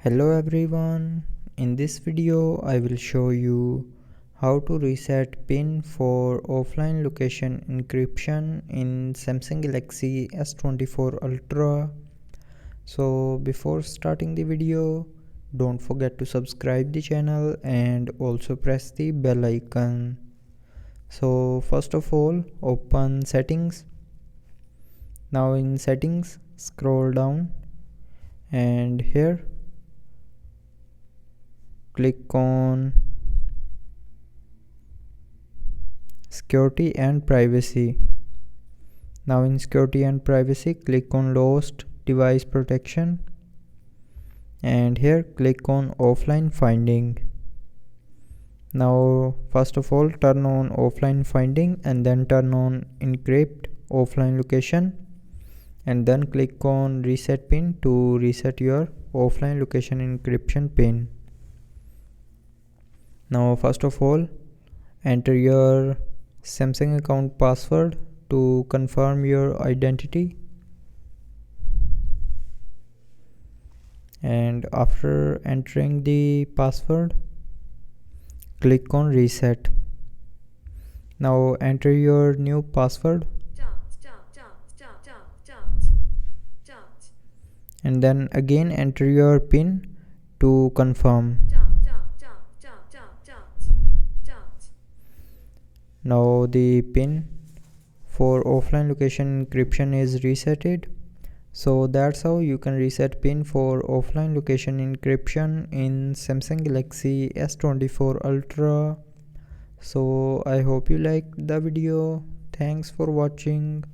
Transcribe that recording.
Hello everyone, in this video I will show you how to reset PIN for offline location encryption in Samsung Galaxy S24 Ultra. So before starting the video, don't forget to subscribe the channel and also press the bell icon. So first of all, open settings. Now in settings, scroll down and here click on security and privacy. Now in security and privacy, click on lost device protection and here click on offline finding. Now first of all, turn on offline finding and then turn on encrypt offline location and then click on reset pin to reset your offline location encryption pin. Now first of all, enter your Samsung account password to confirm your identity, and after entering the password, click on reset. Now enter your new password and then again enter your PIN to confirm. Now the PIN for offline location encryption is resetted. So that's how you can reset PIN for offline location encryption in Samsung Galaxy S24 Ultra. So I hope you liked the video. Thanks for watching.